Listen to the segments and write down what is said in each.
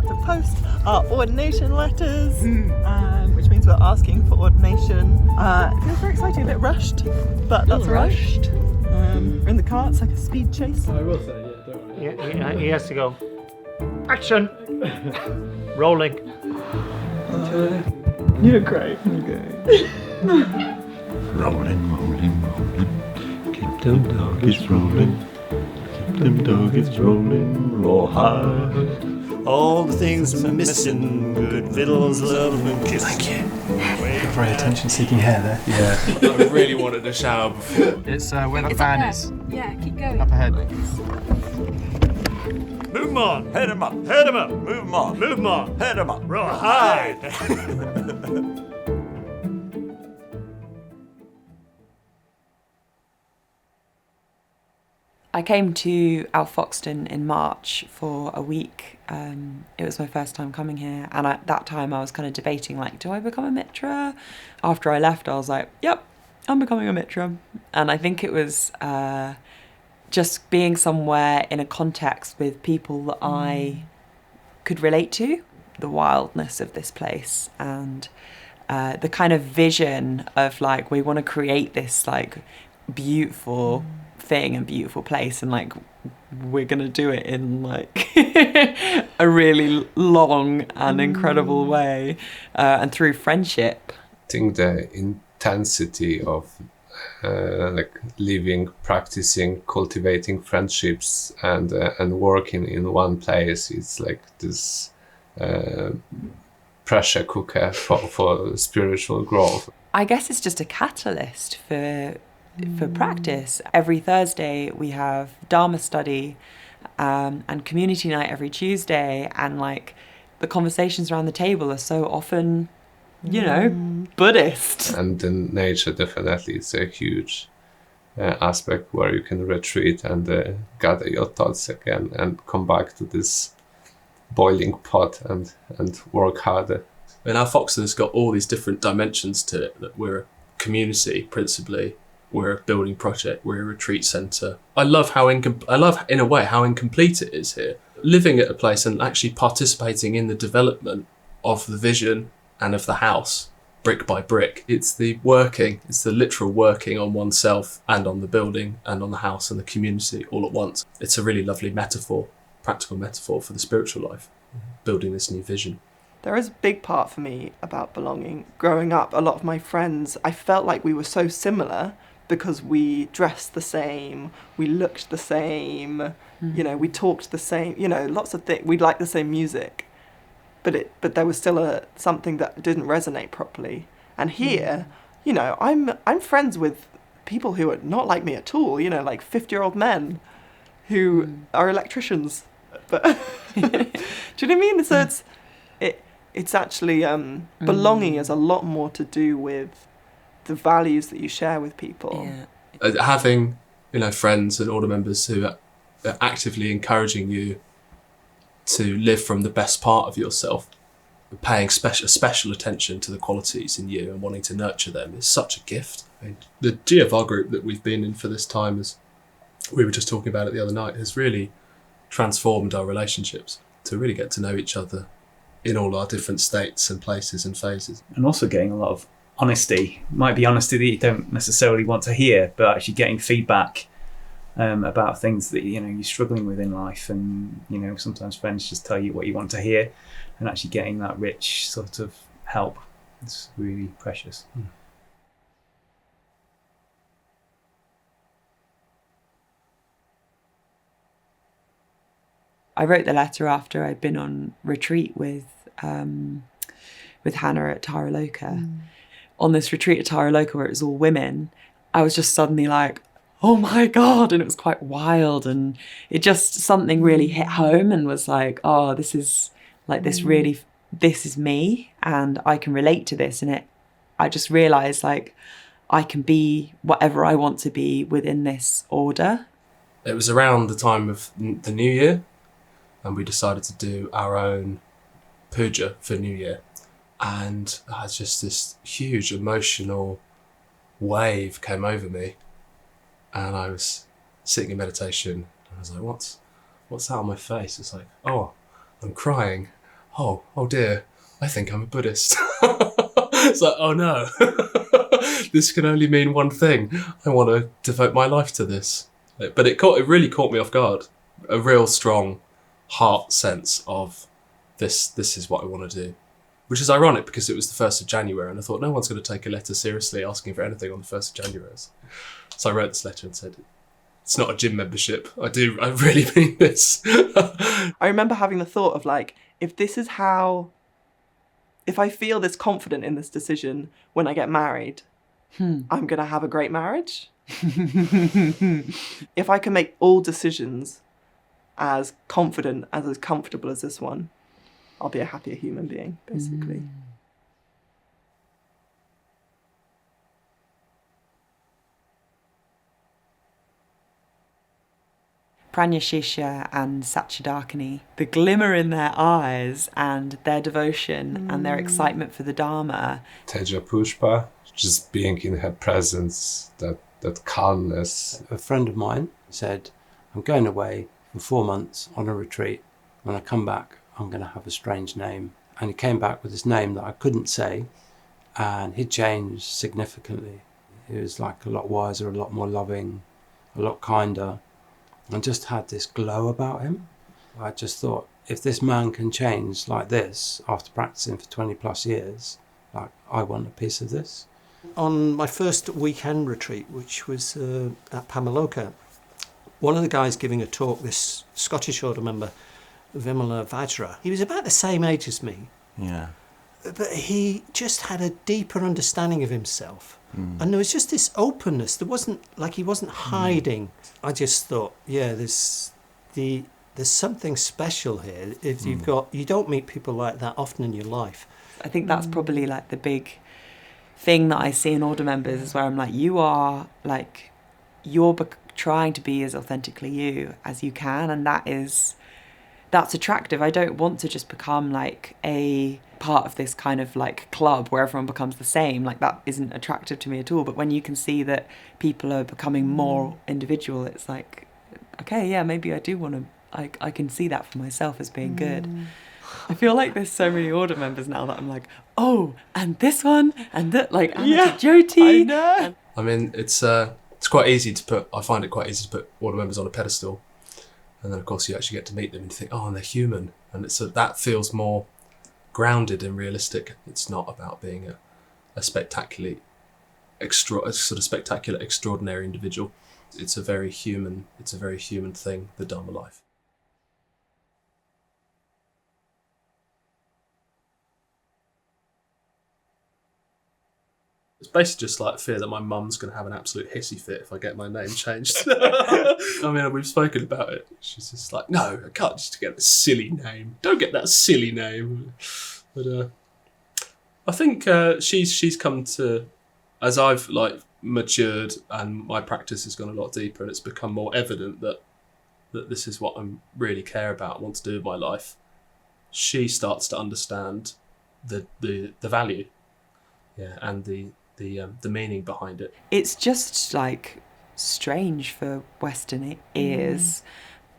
about to post our ordination letters, which means we're asking for ordination. It feels very exciting, a bit rushed, but that's all right. We're in the car, it's like a speed chase. I will say, yeah, don't worry. He has to go. Action! Rolling. Okay. You're great. Okay. Rolling, rolling, rolling. Keep them doggies rolling. Keep them doggies rolling. Roll high. All the things we're missing. Good vittles, love, and kiss. Thank you. Very attention-seeking hair there. Yeah. I really wanted a shower before. It's where the fan is. Yeah, keep going. Up ahead. Move 'em on. Head 'em up. Head 'em up. Move 'em on. Move 'em on. Head 'em up. Roll high. I came to Alfoxton in March for a week. It was my first time coming here, and at that time I was kind of debating, like, do I become a Mitra? After I left, I was like, yep, I'm becoming a Mitra. And I think it was just being somewhere in a context with people that I could relate to, the wildness of this place, and the kind of vision of, like, we want to create this, like, beautiful thing and beautiful place, and like we're gonna do it in like a really long and incredible way, and through friendship. I think the intensity of like living, practicing, cultivating friendships and working in one place is like this pressure cooker for spiritual growth. I guess it's just a catalyst for practice. Every Thursday we have Dharma study and community night every Tuesday, and like the conversations around the table are so often, you know, Buddhist. And the nature definitely is a huge aspect where you can retreat and gather your thoughts again and come back to this boiling pot and work harder. And Alfoxton has got all these different dimensions to it, that we're a community principally. We're a building project. We're a retreat centre. I love in a way how incomplete it is here. Living at a place and actually participating in the development of the vision and of the house, brick by brick. It's the literal working on oneself and on the building and on the house and the community all at once. It's a really lovely metaphor, practical metaphor for the spiritual life, building this new vision. There is a big part for me about belonging. Growing up, a lot of my friends, I felt like we were so similar because we dressed the same, we looked the same, you know, we talked the same, you know, lots of things. We liked the same music, but there was still something that didn't resonate properly. And here, you know, I'm friends with people who are not like me at all, you know, like 50-year-old men who are electricians. But do you know what I mean? So it's actually belonging has a lot more to do with the values that you share with people. Yeah. Having, you know, friends and order members who are actively encouraging you to live from the best part of yourself, paying special attention to the qualities in you and wanting to nurture them is such a gift. I mean, the GFR group that we've been in for this time, as we were just talking about it the other night, has really transformed our relationships to really get to know each other in all our different states and places and phases. And also getting a lot of honesty. Might be honesty that you don't necessarily want to hear, but actually getting feedback about things that, you know, you're struggling with in life. And, you know, sometimes friends just tell you what you want to hear, and actually getting that rich sort of help is really precious. I wrote the letter after I'd been on retreat with Hannah at Triratna. On this retreat at Triratna where it was all women, I was just suddenly like, oh my God, and it was quite wild, and it just, something really hit home and was like, oh, this is like, this is me, and I can relate to this, and I just realised like I can be whatever I want to be within this order. It was around the time of the New Year, and we decided to do our own puja for New Year. And just this huge emotional wave came over me. And I was sitting in meditation, and I was like, what's that on my face? It's like, oh, I'm crying. oh dear, I think I'm a Buddhist. It's like, oh no, this can only mean one thing. I want to devote my life to this. But it really caught me off guard. A real strong heart sense of this is what I want to do. Which is ironic because it was the 1st of January and I thought no one's going to take a letter seriously asking for anything on the 1st of January. So I wrote this letter and said, it's not a gym membership. I really mean this. I remember having the thought of like, if I feel this confident in this decision when I get married, I'm going to have a great marriage. If I can make all decisions as confident, as comfortable as this one, I'll be a happier human being, basically. Pranyashisha and Satchidarkani, the glimmer in their eyes and their devotion and their excitement for the Dharma. Teja Pushpa, just being in her presence, that calmness. A friend of mine said, I'm going away for 4 months on a retreat. When I come back, I'm going to have a strange name. And he came back with this name that I couldn't say, and he changed significantly. He was like a lot wiser, a lot more loving, a lot kinder, and just had this glow about him. I just thought, if this man can change like this after practicing for 20 plus years, like, I want a piece of this. On my first weekend retreat, which was at Pamaloka, one of the guys giving a talk, this Scottish Order member, Vimala Vajra, he was about the same age as me. Yeah. But he just had a deeper understanding of himself. And there was just this openness. There wasn't, like, he wasn't hiding. I just thought, yeah, there's something special here. If you don't meet people like that often in your life. I think that's probably like the big thing that I see in order members, is where I'm like, you're trying to be as authentically you as you can, and that's attractive. I don't want to just become like a part of this kind of like club where everyone becomes the same. Like, that isn't attractive to me at all. But when you can see that people are becoming more individual, it's like, okay, yeah, maybe I do want to, I can see that for myself as being good. I feel like there's so many order members now that I'm like, oh, and this one, and that, like, Jyoti. I know. I mean, it's quite easy to put, I find it quite easy to put order members on a pedestal. And then, of course, you actually get to meet them and you think, oh, and they're human. And that feels more grounded and realistic. It's not about being a spectacular, extraordinary individual. It's a very human thing, the Dharma life. It's basically just like fear that my mum's going to have an absolute hissy fit if I get my name changed. I mean, we've spoken about it. She's just like, no, I can't just get a silly name. Don't get that silly name. But I think she's come to, as I've like matured and my practice has gone a lot deeper and it's become more evident that this is what I really care about, want to do with my life. She starts to understand the value, and the meaning behind it. It's just like strange for Western ears.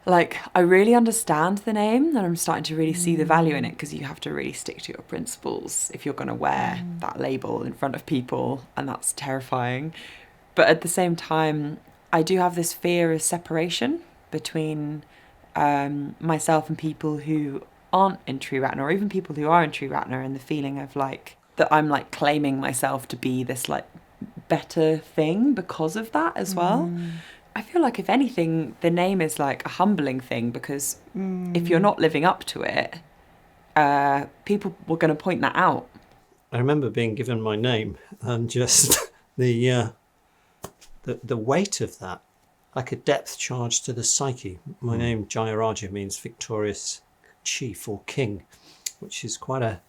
Like, I really understand the name and I'm starting to really see the value in it, because you have to really stick to your principles if you're going to wear that label in front of people, and that's terrifying. But at the same time, I do have this fear of separation between myself and people who aren't in Triratna, or even people who are in Triratna, and the feeling of like that I'm like claiming myself to be this like better thing because of that as well. I feel like, if anything, the name is like a humbling thing, because if you're not living up to it, people were going to point that out. I remember being given my name and just the weight of that, like a depth charge to the psyche. My name, Jayaraja, means victorious chief or king, which is quite a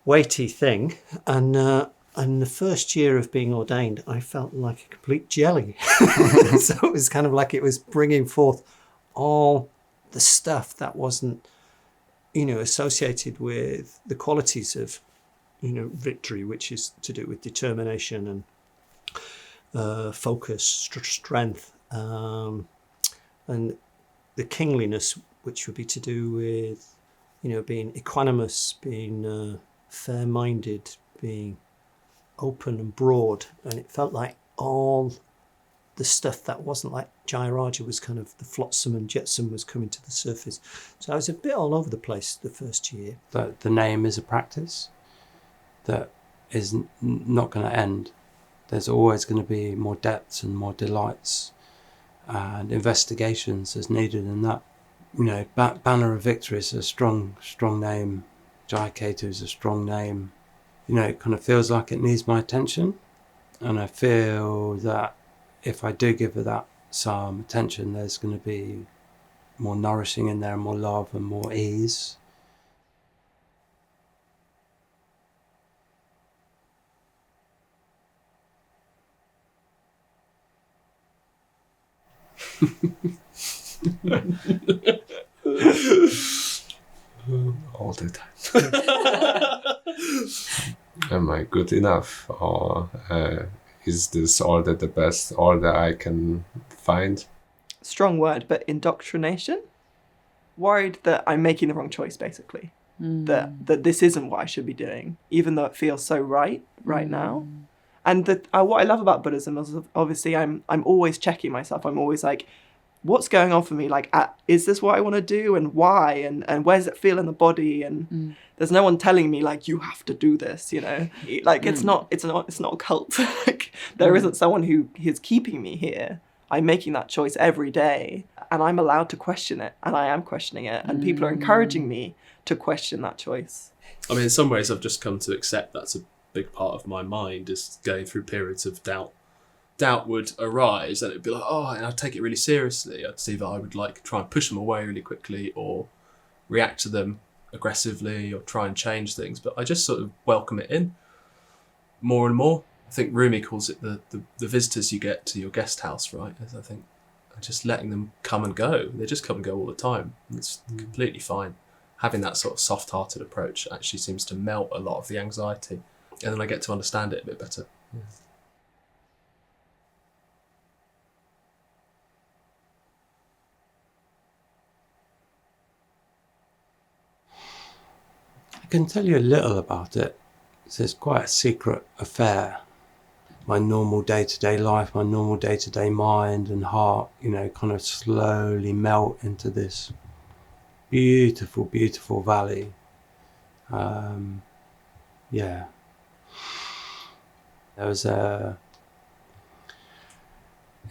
weighty thing. And the first year of being ordained, I felt like a complete jelly. So it was kind of like it was bringing forth all the stuff that wasn't, associated with the qualities of, victory, which is to do with determination and focus, strength, and the kingliness, which would be to do with being equanimous, being fair-minded, being open and broad. And it felt like all the stuff that wasn't like Jayaraja was kind of the flotsam and jetsam was coming to the surface. So I was a bit all over the place the first year. The name is a practice that is not going to end. There's always going to be more depths and more delights and investigations as needed in that. Banner of Victory is a strong name. Jayaketa is a strong name. It kind of feels like it needs my attention. And I feel that if I do give it that some attention, there's going to be more nourishing in there, more love and more ease. All the time. Am I good enough, or is this order the best order I can find? Strong word, but indoctrination. Worried that I'm making the wrong choice, basically. That this isn't what I should be doing, even though it feels so right now. And what I love about Buddhism is obviously I'm always checking myself. I'm always like, what's going on for me? Like, is this what I want to do, and why, and where does it feel in the body? And there's no one telling me like you have to do this. Like it's not a cult. Like there isn't someone who is keeping me here. I'm making that choice every day, and I'm allowed to question it, and I am questioning it, and people are encouraging me to question that choice. I mean, in some ways, I've just come to accept that's a big part of my mind, is going through periods of doubt. Doubt would arise, and it'd be like, and I'd take it really seriously. I'd see that I would like try and push them away really quickly, or react to them aggressively, or try and change things. But I just sort of welcome it in more and more. I think Rumi calls it the visitors you get to your guest house, right? I think just letting them come and go. They just come and go all the time. It's completely fine. Having that sort of soft-hearted approach actually seems to melt a lot of the anxiety, and then I get to understand it a bit better. Yeah. I can tell you a little about it. It's quite a secret affair. My normal day-to-day life, my normal day-to-day mind and heart, kind of slowly melt into this beautiful, beautiful valley. There was a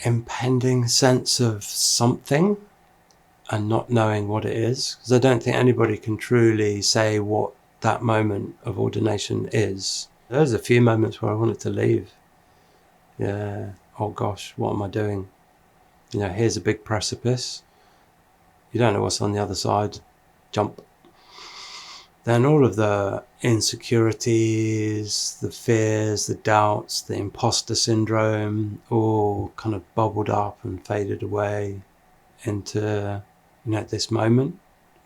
impending sense of something and not knowing what it is, because I don't think anybody can truly say what that moment of ordination is. There was a few moments where I wanted to leave. Oh gosh, what am I doing? Here's a big precipice. You don't know what's on the other side. Jump. Then all of the insecurities, the fears, the doubts, the imposter syndrome, all kind of bubbled up and faded away into, this moment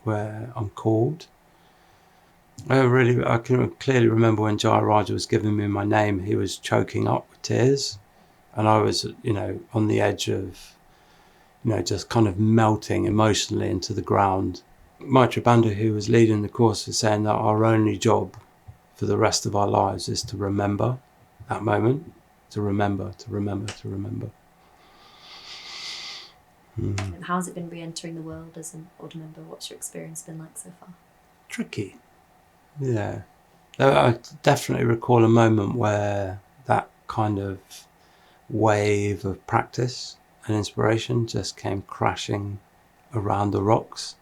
where I'm called. I can clearly remember when Jayaraja was giving me my name, he was choking up with tears, and I was, on the edge of, just kind of melting emotionally into the ground. Mitra Bandhu, who was leading the course, was saying that our only job for the rest of our lives is to remember that moment, to remember. And how has it been re-entering the world as an order member? What's your experience been like so far? Tricky. Yeah. I definitely recall a moment where that kind of wave of practice and inspiration just came crashing around the rocks.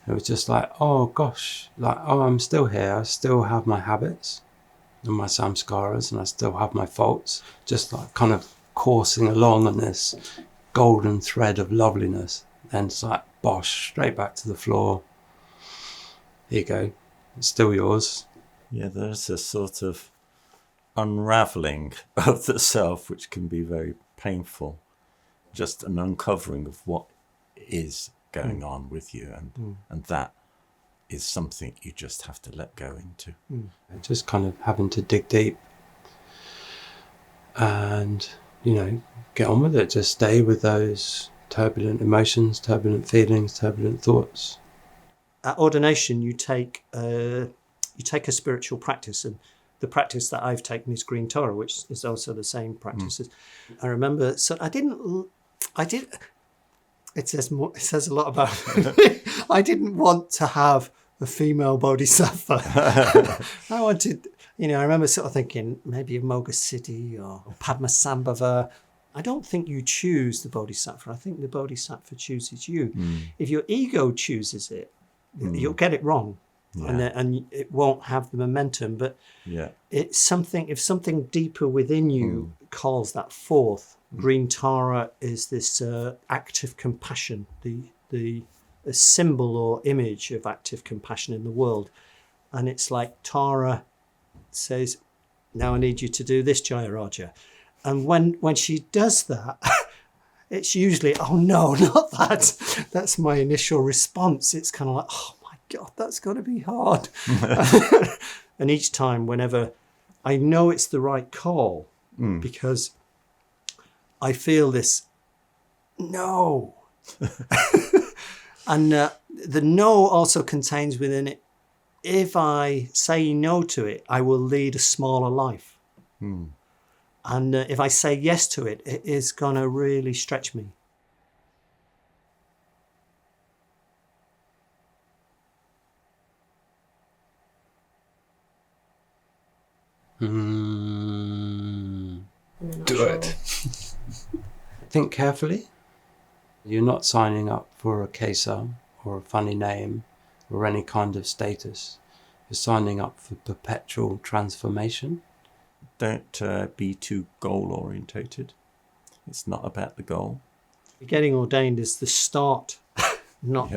It was just like, oh gosh, I'm still here. I still have my habits and my samskaras, and I still have my faults. Just like kind of coursing along on this golden thread of loveliness. Then it's like, bosh, straight back to the floor. Here you go. It's still yours. Yeah, there's a sort of unravelling of the self which can be very painful. Just an uncovering of what is going on with you, and that is something you just have to let go into. Just kind of having to dig deep and, get on with it. Just stay with those turbulent emotions, turbulent feelings, turbulent thoughts. at ordination, you take a spiritual practice, and the practice that I've taken is Green Torah, which is also the same practices. I remember, so I did. It says more. It says a lot about. I didn't want to have a female bodhisattva. I wanted, I remember sort of thinking maybe a Moga Siddhi or Padmasambhava. I don't think you choose the bodhisattva. I think the bodhisattva chooses you. If your ego chooses it, you'll get it wrong. Yeah. And it won't have the momentum. But it's something. If something deeper within you calls that forth, Green Tara is this active compassion, the symbol or image of active compassion in the world, and it's like Tara says, "Now I need you to do this, Jayaraja," and when she does that. It's usually, oh no, not that. That's my initial response. It's kind of like, oh my God, that's got to be hard. And each time, whenever I know it's the right call, because I feel this no. And the no also contains within it, if I say no to it, I will lead a smaller life. And if I say yes to it, it is going to really stretch me. Do it. Think carefully. You're not signing up for a Kesa or a funny name or any kind of status. You're signing up for perpetual transformation. Don't be too goal orientated. It's not about the goal. Getting ordained is the start, not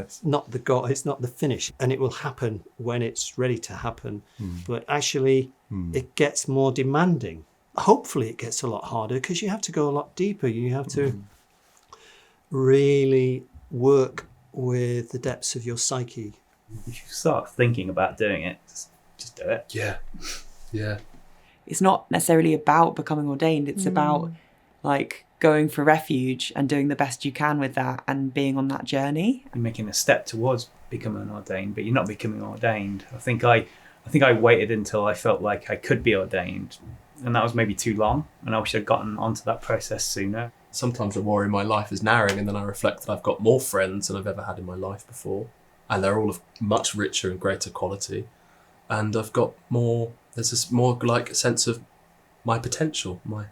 the goal. It's not the finish, and it will happen when it's ready to happen. But actually, it gets more demanding. Hopefully, it gets a lot harder because you have to go a lot deeper. You have to really work with the depths of your psyche. If you start thinking about doing it, just do it. Yeah. It's not necessarily about becoming ordained. It's about like going for refuge and doing the best you can with that and being on that journey. You're making a step towards becoming ordained, but you're not becoming ordained. I think I waited until I felt like I could be ordained, and that was maybe too long, and I wish I'd gotten onto that process sooner. Sometimes I worry my life is narrowing, and then I reflect that I've got more friends than I've ever had in my life before, and they're all of much richer and greater quality, and I've got more. There's this more like a sense of my potential, my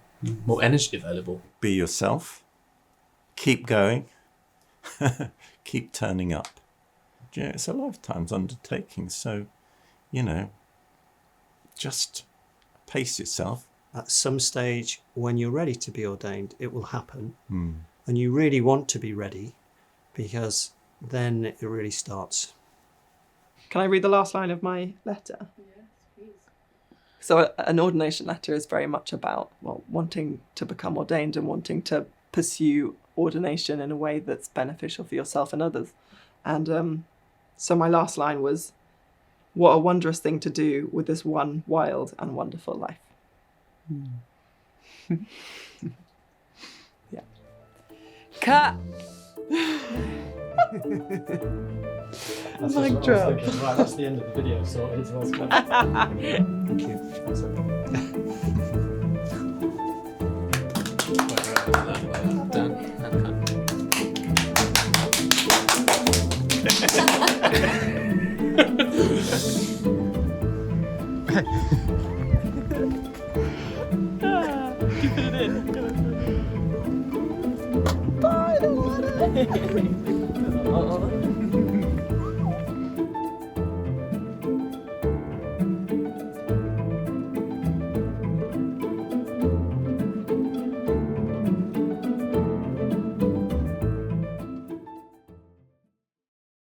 more energy available. Be yourself. Keep going. Keep turning up. It's a lifetime's undertaking, so, just pace yourself. At some stage, when you're ready to be ordained, it will happen. And you really want to be ready, because then it really starts. Can I read the last line of my letter? Yes, please. So an ordination letter is very much about wanting to become ordained and wanting to pursue ordination in a way that's beneficial for yourself and others. And so my last line was, what a wondrous thing to do with this one wild and wonderful life. Yeah. Cut! Mic drop. Right, that's the end of the video, so it's well spent. Thank you. That's okay. Keep it in. Bye, the water.